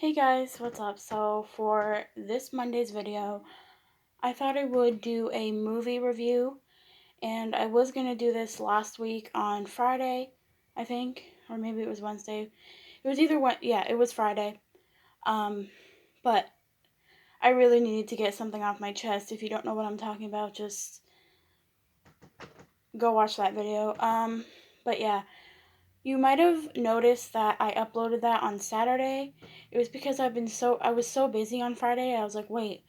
Hey guys, what's up? So for this Monday's video, I thought I would do a movie review, and I was going to do this last week on Friday, I think, or maybe it was Wednesday. It was either one, yeah, it was Friday. But I really needed to get something off my chest. If you don't know what I'm talking about, just go watch that video. But yeah, you might have noticed that I uploaded that on Saturday. It was because I was so busy on Friday. I was like, wait,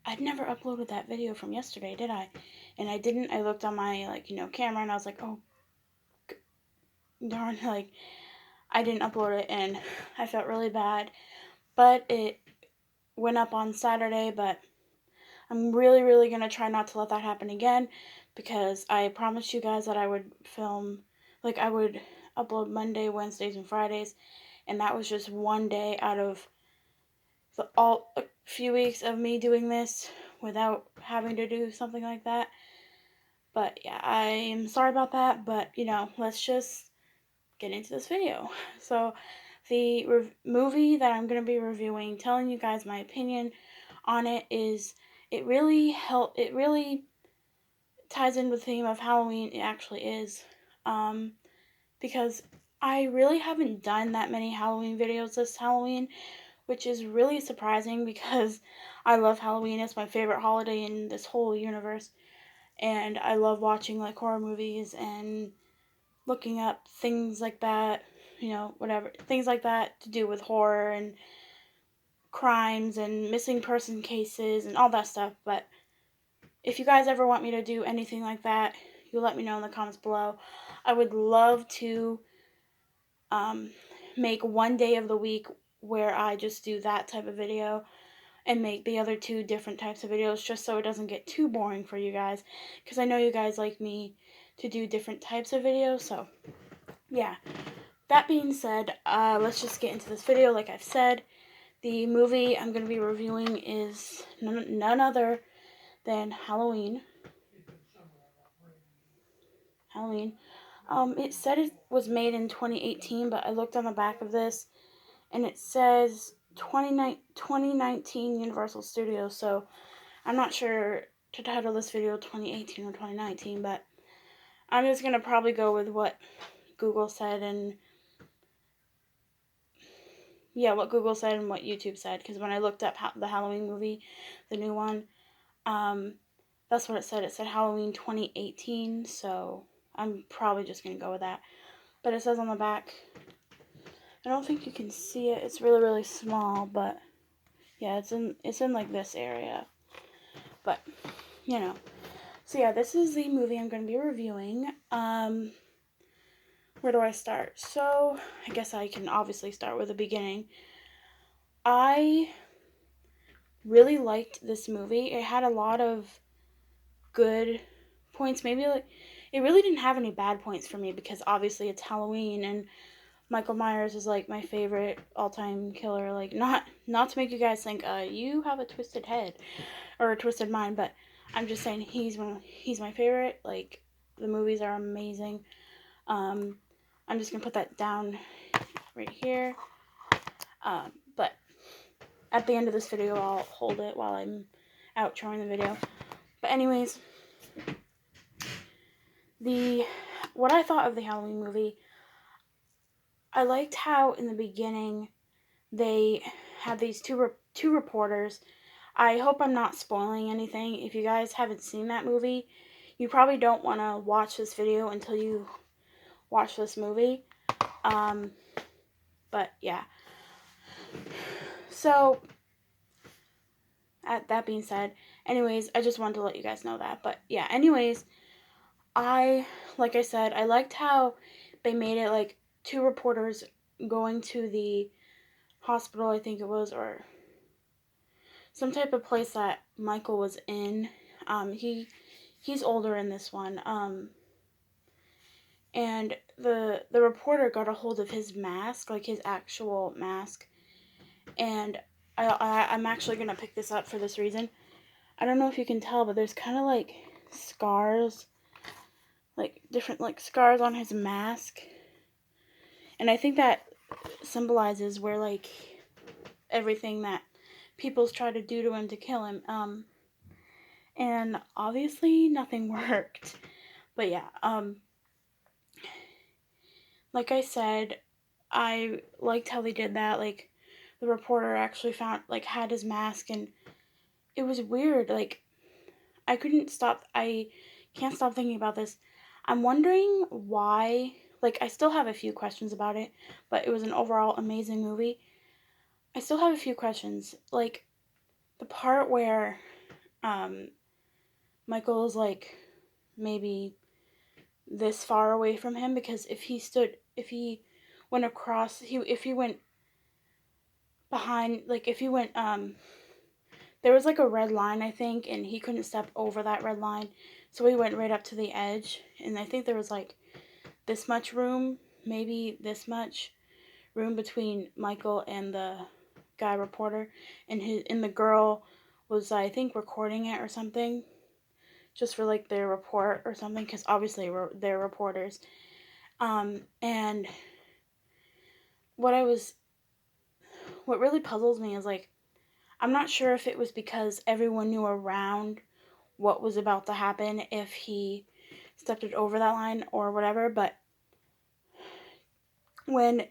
I'd never uploaded that video from yesterday, did I? And I didn't. I looked on my, camera, and I was like, oh, darn, I didn't upload it, and I felt really bad. But it went up on Saturday, but I'm really, really going to try not to let that happen again, because I promised you guys that I would I would upload Monday, Wednesdays, and Fridays, and that was just one day out of a few weeks of me doing this without having to do something like that. But yeah, I am sorry about that, but let's just get into this video. So, the movie that I'm going to be reviewing, telling you guys my opinion on it, is it really ties in with the theme of Halloween. It actually is. Um, because I really haven't done that many Halloween videos this Halloween, which is really surprising because I love Halloween. It's my favorite holiday in this whole universe. And I love watching horror movies and looking up things like that, whatever, things like that to do with horror and crimes and missing person cases and all that stuff. But if you guys ever want me to do anything like that, you let me know in the comments below. I would love to um, make one day of the week where I just do that type of video and make the other two different types of videos, just so it doesn't get too boring for you guys, because I know you guys like me to do different types of videos. So yeah, that being said, let's just get into this video. Like I've said, the movie I'm going to be reviewing is none other than Halloween. It said it was made in 2018, but I looked on the back of this and it says 2019 Universal Studios, so I'm not sure to title this video 2018 or 2019, but I'm just going to probably go with what Google said and what Google said and what YouTube said, because when I looked up the Halloween movie, the new one, that's what it said. It said Halloween 2018, so I'm probably just going to go with that. But it says on the back, I don't think you can see it. It's really, really small, but yeah, it's in like this area. But, So yeah, this is the movie I'm going to be reviewing. Where do I start? So, I guess I can obviously start with the beginning. I really liked this movie. It had a lot of good points. Maybe it really didn't have any bad points for me, because obviously it's Halloween and Michael Myers is my favorite all-time killer. Not to make you guys think you have a twisted head or a twisted mind, but I'm just saying he's my favorite. The movies are amazing. I'm just gonna put that down right here. But at the end of this video, I'll hold it while I'm outroing the video. But anyways, what I thought of the Halloween movie, I liked how in the beginning they had these two reporters. I hope I'm not spoiling anything. If you guys haven't seen that movie, you probably don't want to watch this video until you watch this movie. But yeah. So, that being said, anyways, I just wanted to let you guys know that. But yeah, anyways, like I said, I liked how they made it two reporters going to the hospital, I think it was, or some type of place that Michael was in. He's older in this one. And the reporter got a hold of his mask, his actual mask. And I'm actually gonna pick this up for this reason. I don't know if you can tell, but there's kind of scars, different scars on his mask. And I think that symbolizes where everything that people's tried to do to him to kill him. And obviously nothing worked. But yeah, like I said, I liked how they did that. Like, the reporter actually found, like, had his mask, and it was weird. Like, I can't stop thinking about this. I'm wondering why, like, I still have a few questions about it, but it was an overall amazing movie. I still have a few questions. Like, the part where, um, Michael is, like, maybe this far away from him, because if he went across, if he went behind, like, if he went, there was like a red line, I think, and he couldn't step over that red line, so he went right up to the edge, and I think there was like this much room, maybe this much room between Michael and the guy reporter, and the girl was, I think, recording it or something, just for like their report or something, because obviously they're reporters. And what what really puzzles me is, like, I'm not sure if it was because everyone knew around what was about to happen if he stepped it over that line or whatever, but when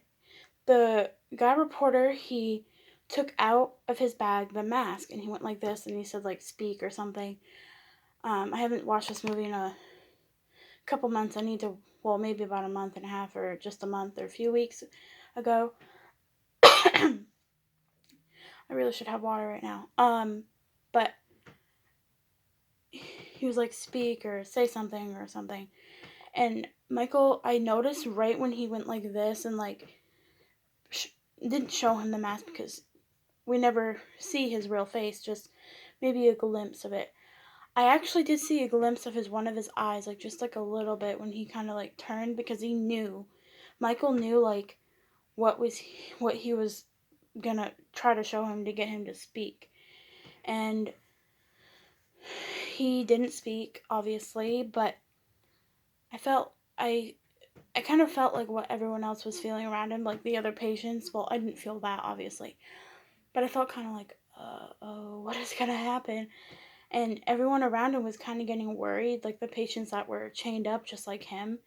the guy reporter, he took out of his bag the mask, and he went like this, and he said, like, speak or something. I haven't watched this movie in a couple months. I need to, well, maybe about a month and a half, or just a month, or a few weeks ago. I really should have water right now. But he was like, speak or say something or something. And Michael, I noticed right when he went like this, and like didn't show him the mask, because we never see his real face, just maybe a glimpse of it. I actually did see a glimpse of one of his eyes, like just like a little bit, when he kind of like turned, because Michael knew, like, what he was gonna try to show him to get him to speak. And he didn't speak, obviously, but I felt, I kind of felt like what everyone else was feeling around him, like the other patients. Well, I didn't feel that, obviously, but I felt kind of like, oh, what is gonna happen? And everyone around him was kind of getting worried, like the patients that were chained up just like him.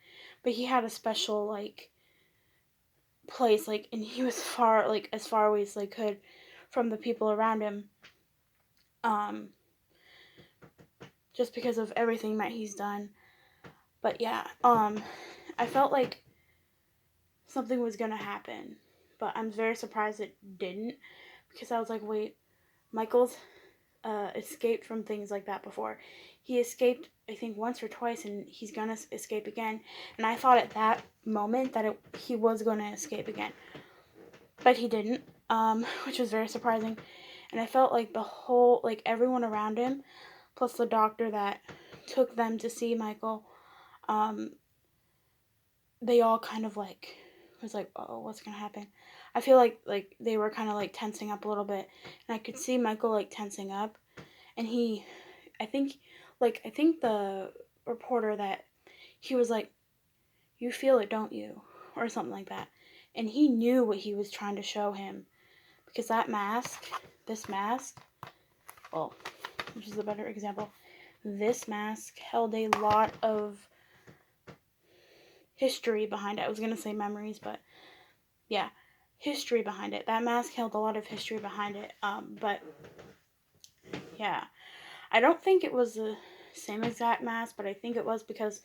But he had a special, like, place, like, and he was far, like, as far away as they could from the people around him, um, just because of everything that he's done. But yeah, I felt like something was gonna happen, but I'm very surprised it didn't, because I was like, wait, Michael's escaped from things like that before. He escaped, I think, once or twice, and he's gonna escape again. And I thought at that moment that he was gonna escape again, but he didn't, which was very surprising. And I felt like like everyone around him, plus the doctor that took them to see Michael, um, they all kind of like was like, oh, what's gonna happen? I feel like they were kind of like tensing up a little bit, and I could see Michael like tensing up, and I think, I think the reporter, that he was like, you feel it, don't you, or something like that, and he knew what he was trying to show him, because this mask, well, which is a better example, this mask held a lot of history behind it. I was gonna say memories, but yeah, history behind it. That mask held a lot of history behind it. But yeah, I don't think it was the same exact mask, but I think it was, because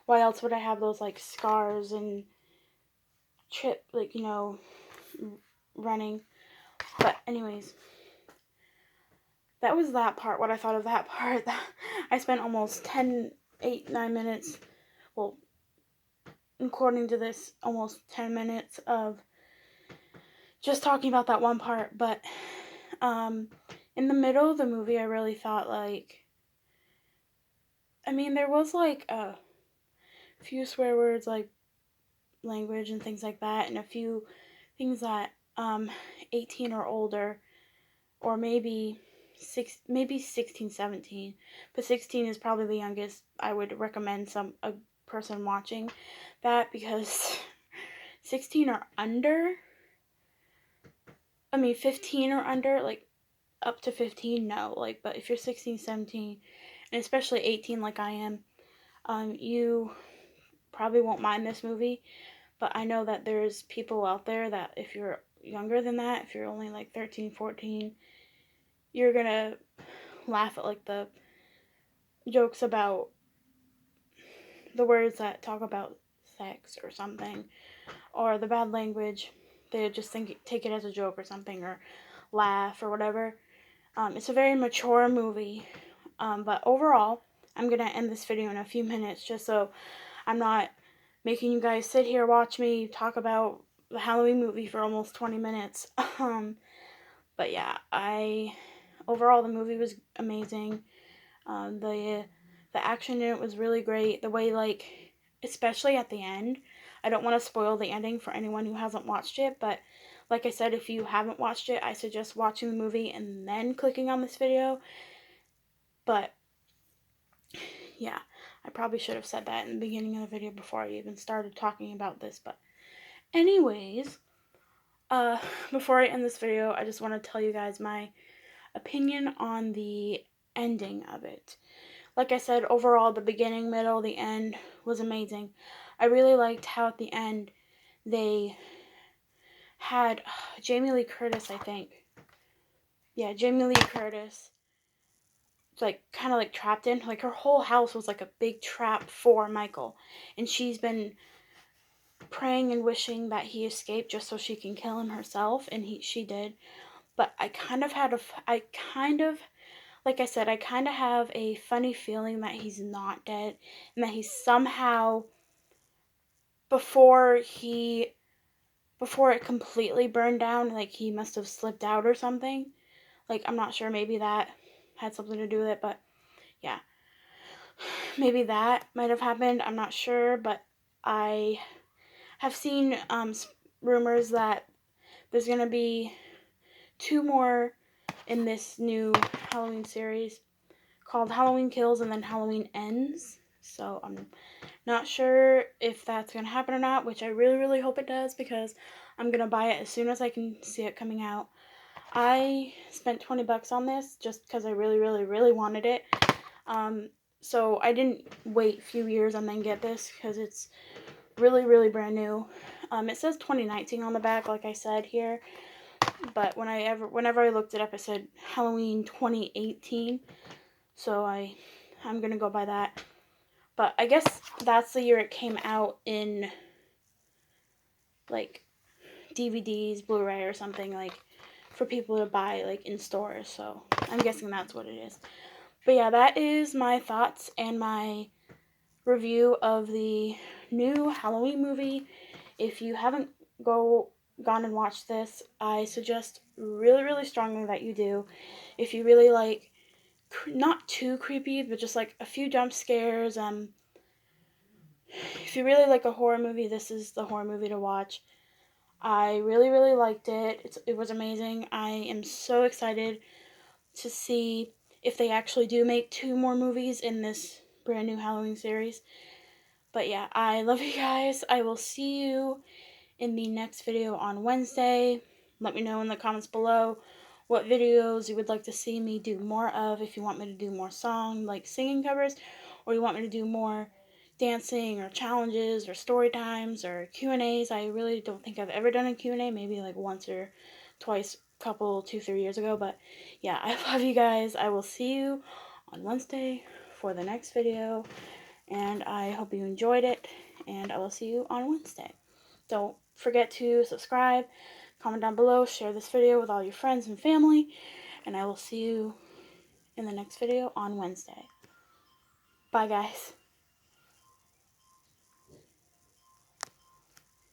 why else would I have those, like, scars and like, running? But anyways, that was that part. What I thought of that part. I spent almost 9 minutes. Well, according to this, almost 10 minutes of just talking about that one part. But in the middle of the movie, I really thought, like, I mean, there was like a few swear words, like language and things like that, and a few things that 18 or older, or maybe 16, 17, but 16 is probably the youngest I would recommend a person watching that, because 16 or under, 15 or under, like up to 15, no. Like, but if you're 16, 17, and especially 18 like I am, you probably won't mind this movie. But I know that there's people out there that if you're younger than that, if you're only like 13, 14, you're gonna laugh at like the jokes about the words that talk about sex or something, or the bad language. They just take it as a joke or something, or laugh or whatever. It's a very mature movie, but overall, I'm gonna end this video in a few minutes just so I'm not making you guys sit here watch me talk about the Halloween movie for almost 20 minutes. But yeah, overall the movie was amazing. The action in it was really great. The way, like, especially at the end, I don't want to spoil the ending for anyone who hasn't watched it, but like I said, if you haven't watched it, I suggest watching the movie and then clicking on this video. But yeah, I probably should have said that in the beginning of the video before I even started talking about this. But anyways, before I end this video, I just want to tell you guys my opinion on the ending of it. Like I said, overall, the beginning, middle, the end was amazing. I really liked how at the end they had Jamie Lee Curtis, I think. Yeah, Jamie Lee Curtis, like, kind of like trapped in. Like, her whole house was like a big trap for Michael. And she's been praying and wishing that he escaped just so she can kill him herself. And she did. But like I said, I kind of have a funny feeling that he's not dead, and that he's somehow, before it completely burned down, like, he must have slipped out or something. Like, I'm not sure, maybe that had something to do with it, but yeah, maybe that might have happened. I'm not sure, but I have seen rumors that there's gonna be 2 more in this new Halloween series, called Halloween Kills and then Halloween Ends. So I'm not sure if that's going to happen or not, which I really, really hope it does, because I'm going to buy it as soon as I can see it coming out. I spent $20 on this just because I really, really, really wanted it. So I didn't wait a few years and then get this, because it's really, really brand new. It says 2019 on the back, like I said here, but whenever I looked it up, it said Halloween 2018. So I'm gonna go by that. But I guess that's the year it came out in, like, DVDs, Blu-ray or something, like, for people to buy, like, in stores. So I'm guessing that's what it is. But yeah, that is my thoughts and my review of the new Halloween movie. If you haven't gone and watched this, I suggest really, really strongly that you do. If you really like, not too creepy, but just like a few jump scares. If you really like a horror movie, this is the horror movie to watch. I really, really liked it. It was amazing. I am so excited to see if they actually do make 2 more movies in this brand new Halloween series. But yeah, I love you guys. I will see you in the next video on Wednesday. Let me know in the comments below what videos you would like to see me do more of. If you want me to do more like singing covers, or you want me to do more dancing or challenges or story times or Q&As. I really don't think I've ever done a Q&A, maybe like once or twice, 2-3 years ago. But yeah, I love you guys. I will see you on Wednesday for the next video, and I hope you enjoyed it, and I will see you on Wednesday. Don't forget to subscribe, comment down below, share this video with all your friends and family, and I will see you in the next video on Wednesday. Bye, guys.